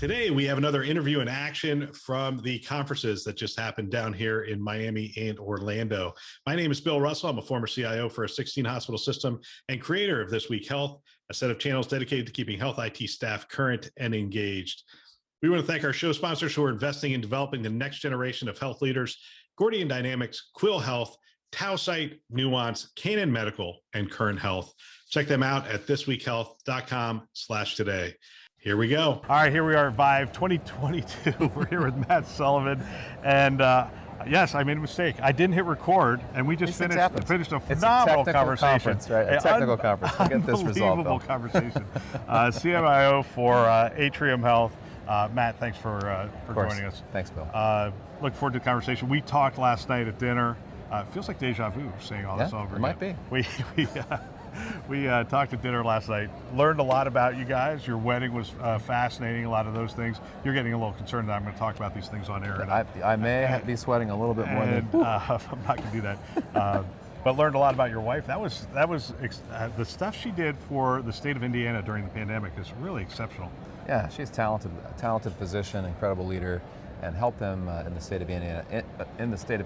Today, we have another interview in action from the conferences that just happened down here in Miami and Orlando. My name is Bill Russell. I'm a former CIO for a 16-hospital system and creator of This Week Health, a set of channels dedicated to keeping health IT staff current and engaged. We want to thank our show sponsors who are investing in developing the next generation of health leaders: Gordian Dynamics, Quill Health, Tausight, Nuance, Canon Medical, and Current Health. Check them out at thisweekhealth.com/today. Here we go. All right, here we are at ViVE 2022. We're here with Matt Sullivan. And yes, I made a mistake. I didn't hit record, and we just finished a phenomenal conversation. Right? A technical conference. We'll get this resolved. Unbelievable conversation. CMIO for Atrium Health. Matt, thanks for joining us. Thanks, Bill. Look forward to the conversation. We talked last night at dinner. It feels like deja vu saying all this over again. It might be. We talked at dinner last night, learned a lot about you guys. Your wedding was fascinating, a lot of those things. You're getting a little concerned that I'm going to talk about these things on air. I may be sweating a little bit more than... I'm not going to do that. But learned a lot about your wife. That was the stuff she did for the state of Indiana during the pandemic is really exceptional. Yeah, she's talented, a talented physician, incredible leader, and helped them in the state of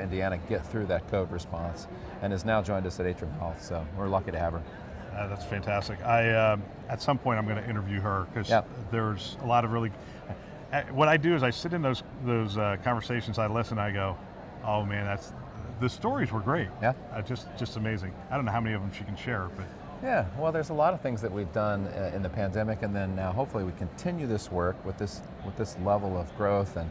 Indiana get through that COVID response, and has now joined us at Atrium Health. So we're lucky to have her. That's fantastic. At some point I'm going to interview her because there's a lot of really. What I do is I sit in those conversations, I listen, I go, oh man, the stories were great. Yeah, just amazing. I don't know how many of them she can share, but. Yeah, well, there's a lot of things that we've done in the pandemic, and then now hopefully we continue this work with this level of growth and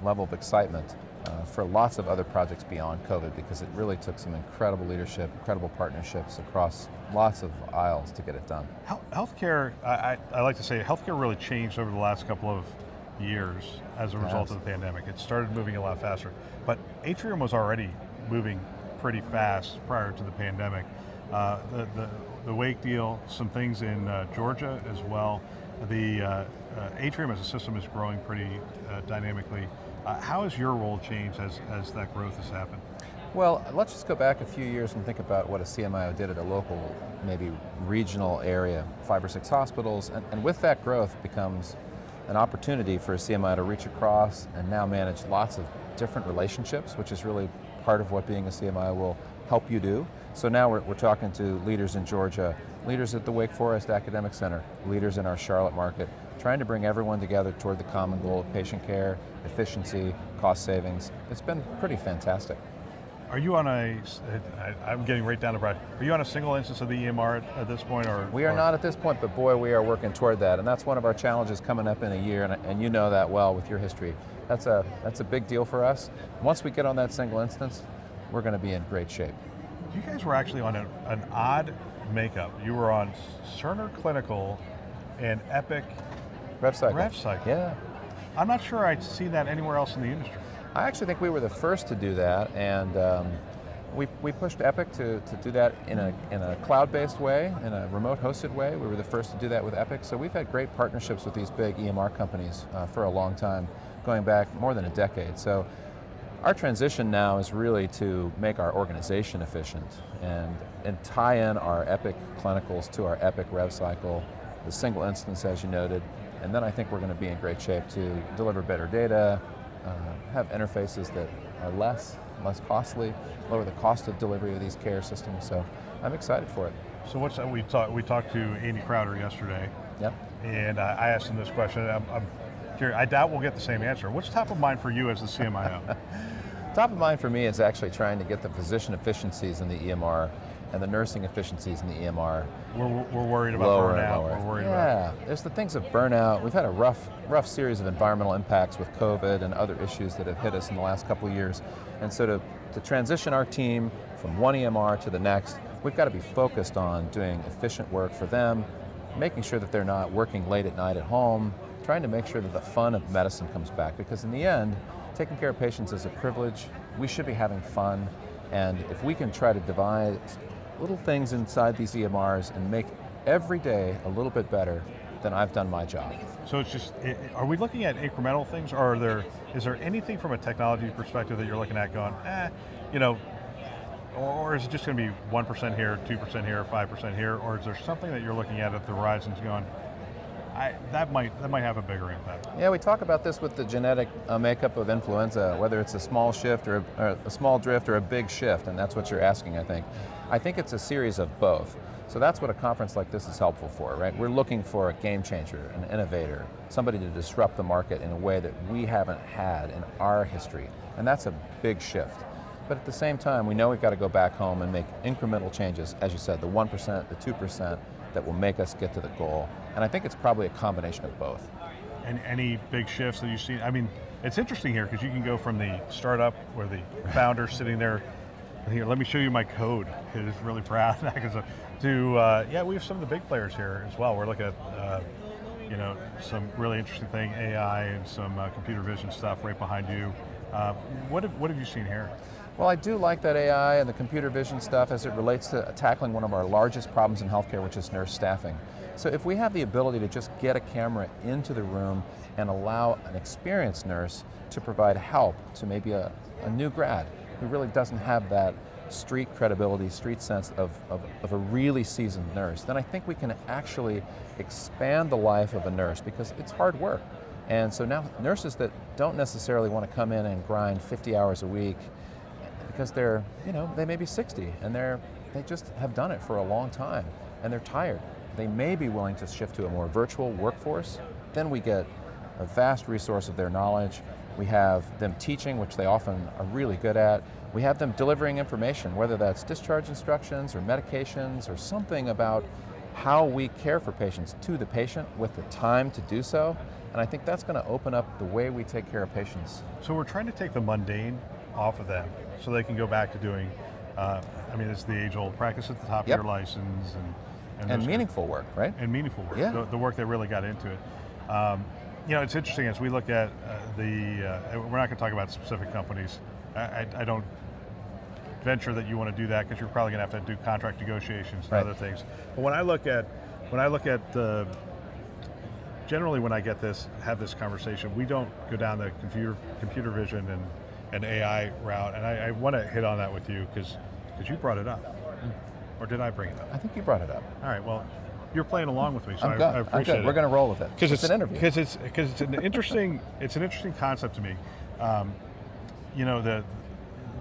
level of excitement for lots of other projects beyond COVID, because it really took some incredible leadership, incredible partnerships across lots of aisles to get it done. Healthcare, I like to say, healthcare really changed over the last couple of years as a result of the pandemic. It started moving a lot faster, but Atrium was already moving pretty fast prior to the pandemic. The Wake deal, some things in Georgia as well. The Atrium as a system is growing pretty dynamically. How has your role changed as that growth has happened? Well, let's just go back a few years and think about what a CMIO did at a local, maybe regional area, 5 or 6 hospitals, and with that growth becomes an opportunity for a CMIO to reach across and now manage lots of different relationships, which is really part of what being a CMIO will help you do. So now we're talking to leaders in Georgia, leaders at the Wake Forest Academic Center, leaders in our Charlotte market, trying to bring everyone together toward the common goal of patient care, efficiency, cost savings. It's been pretty fantastic. Are you on I'm getting right down to Brad, are you on a single instance of the EMR at this point? We are not at this point, but boy, we are working toward that, and that's one of our challenges coming up in a year, and you know that well with your history. That's a big deal for us. Once we get on that single instance, we're going to be in great shape. You guys were actually on an odd makeup. You were on Cerner Clinical and Epic RevCycle. Yeah. I'm not sure I'd see that anywhere else in the industry. I actually think we were the first to do that, and we pushed Epic to do that in a cloud-based way, in a remote hosted way. We were the first to do that with Epic, so we've had great partnerships with these big EMR companies for a long time, going back more than a decade. So our transition now is really to make our organization efficient and tie in our Epic clinicals to our Epic RevCycle, the single instance as you noted, and then I think we're going to be in great shape to deliver better data, have interfaces that are less costly, lower the cost of delivery of these care systems, so I'm excited for it. So we talked to Andy Crowder yesterday, and I asked him this question. I'm curious, I doubt we'll get the same answer. What's top of mind for you as the CMIO? Top of mind for me is actually trying to get the physician efficiencies in the EMR and the nursing efficiencies in the EMR. We're worried about burnout. We're worried about. There's the things of burnout. We've had a rough series of environmental impacts with COVID and other issues that have hit us in the last couple of years. And so to transition our team from one EMR to the next, we've got to be focused on doing efficient work for them, making sure that they're not working late at night at home, trying to make sure that the fun of medicine comes back, because in the end, taking care of patients is a privilege. We should be having fun, and if we can try to devise little things inside these EMRs and make every day a little bit better, then I've done my job. So it's just, are we looking at incremental things, or is there anything from a technology perspective that you're looking at going, or is it just going to be 1% here, 2% here, 5% here, or is there something that you're looking at the horizons going, that might have a bigger impact. Yeah, we talk about this with the genetic makeup of influenza, whether it's a small shift or a small drift or a big shift, and that's what you're asking, I think. I think it's a series of both. So that's what a conference like this is helpful for, right? We're looking for a game changer, an innovator, somebody to disrupt the market in a way that we haven't had in our history, and that's a big shift. But at the same time, we know we've got to go back home and make incremental changes, as you said, the 1%, the 2%, that will make us get to the goal. And I think it's probably a combination of both. And any big shifts that you've seen? I mean, it's interesting here because you can go from the startup where the founder's sitting there, here, let me show you my code. It is really proud. Yeah, we have some of the big players here as well. We're looking at, some really interesting thing, AI and some computer vision stuff right behind you. What have you seen here? Well, I do like that AI and the computer vision stuff as it relates to tackling one of our largest problems in healthcare, which is nurse staffing. So if we have the ability to just get a camera into the room and allow an experienced nurse to provide help to maybe a new grad who really doesn't have that street credibility, street sense of a really seasoned nurse, then I think we can actually expand the life of a nurse because it's hard work. And so now nurses that don't necessarily want to come in and grind 50 hours a week because they're, they may be 60 and they just have done it for a long time and they're tired. They may be willing to shift to a more virtual workforce. Then we get a vast resource of their knowledge. We have them teaching, which they often are really good at. We have them delivering information, whether that's discharge instructions or medications or something about how we care for patients to the patient with the time to do so. And I think that's going to open up the way we take care of patients. So we're trying to take the mundane off of them so they can go back to doing, it's the age-old practice at the top of your license and meaningful work, right? And meaningful work, yeah. The work that really got into it. It's interesting as we look at we're not going to talk about specific companies. I don't venture that you want to do that because you're probably going to have to do contract negotiations and other things. But when I look at generally when I have this conversation, we don't go down the computer vision and AI route, and I want to hit on that with you because you brought it up. Or did I bring it up? I think you brought it up. All right, well, you're playing along with me, so I appreciate it. We're going to roll with it. Because it's an interview. Because it's an interesting concept to me.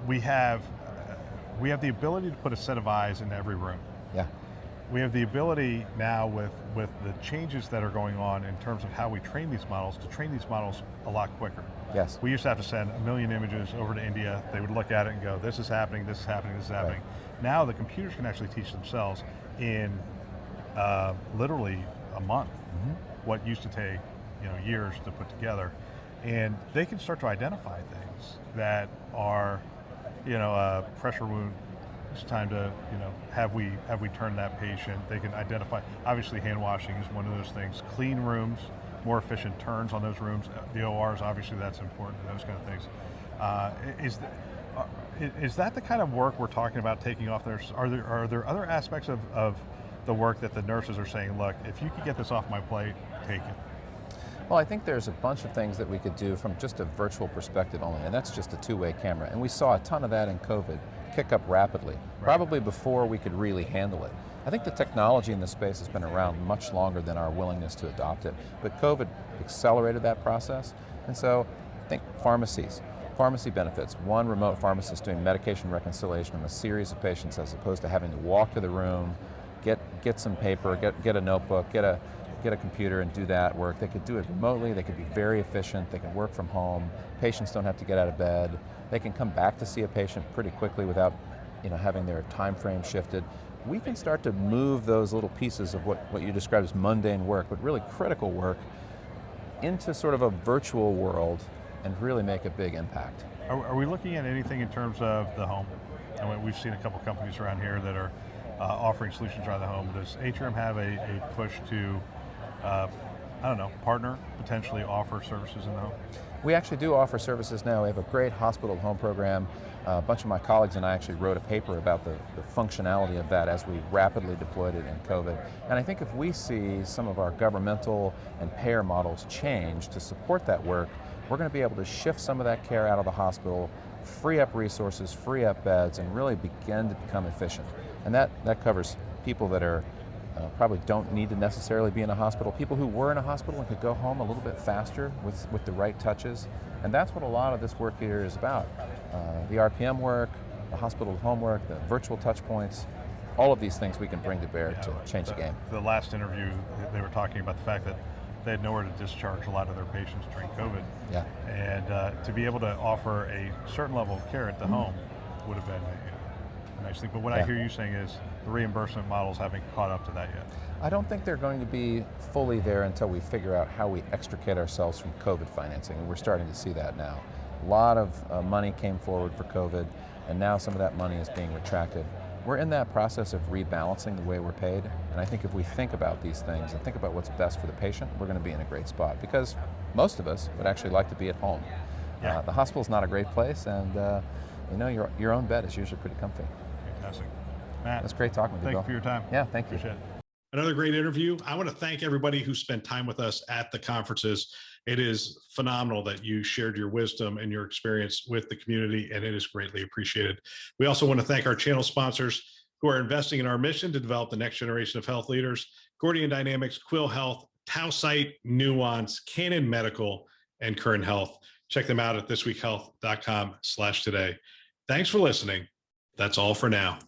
We have the ability to put a set of eyes in every room. Yeah. We have the ability now with the changes that are going on in terms of how we train these models to train these models a lot quicker. Yes. We used to have to send 1 million images over to India. They would look at it and go, this is happening, this is happening, this is happening. Right. Now the computers can actually teach themselves in literally a month what used to take years to put together. And they can start to identify things that are, a pressure wound. It's time to, have we turned that patient? They can identify, obviously hand washing is one of those things. Clean rooms, more efficient turns on those rooms. The ORs, obviously that's important, those kind of things. Is that the kind of work we're talking about taking off there? Are there other aspects of the work that the nurses are saying, look, if you could get this off my plate, take it? Well, I think there's a bunch of things that we could do from just a virtual perspective only, and that's just a two-way camera. And we saw a ton of that in COVID kick up rapidly, probably before we could really handle it. I think the technology in this space has been around much longer than our willingness to adopt it, but COVID accelerated that process. And so I think pharmacy benefits. One remote pharmacist doing medication reconciliation on a series of patients as opposed to having to walk to the room, get some paper, get a notebook, get a computer and do that work. They could do it remotely, they could be very efficient, they can work from home, patients don't have to get out of bed, they can come back to see a patient pretty quickly without having their time frame shifted. We can start to move those little pieces of what you described as mundane work, but really critical work, into sort of a virtual world and really make a big impact. Are we looking at anything in terms of the home? I mean, we've seen a couple companies around here that are offering solutions around the home. Does Atrium have a push to partner, potentially offer services in the home? We actually do offer services now. We have a great hospital home program. A bunch of my colleagues and I actually wrote a paper about the functionality of that as we rapidly deployed it in COVID. And I think if we see some of our governmental and payer models change to support that work, we're going to be able to shift some of that care out of the hospital, free up resources, free up beds, and really begin to become efficient. And that covers people that are probably don't need to necessarily be in a hospital. People who were in a hospital and could go home a little bit faster with the right touches. And that's what a lot of this work here is about. The RPM work, the hospital home work, the virtual touch points, all of these things we can bring to bear to change the game. The last interview, they were talking about the fact that they had nowhere to discharge a lot of their patients during COVID. Yeah. And to be able to offer a certain level of care at the home would have been a nice thing. But what I hear you saying is the reimbursement models haven't caught up to that yet. I don't think they're going to be fully there until we figure out how we extricate ourselves from COVID financing, and we're starting to see that now. A lot of money came forward for COVID, and now some of that money is being retracted. We're in that process of rebalancing the way we're paid, and I think if we think about these things and think about what's best for the patient, we're going to be in a great spot, because most of us would actually like to be at home. Yeah. The hospital's not a great place, and you know, your own bed is usually pretty comfy. Fantastic. Matt, it's great talking with you, thank Bill. you for your time. Yeah, thank you. Appreciate it. Another great interview. I want to thank everybody who spent time with us at the conferences. It is phenomenal that you shared your wisdom and your experience with the community, and it is greatly appreciated. We also want to thank our channel sponsors who are investing in our mission to develop the next generation of health leaders: Gordian Dynamics, Quill Health, Tausight, Nuance, Canon Medical, and Current Health. Check them out at thisweekhealth.com/today. Thanks for listening. That's all for now.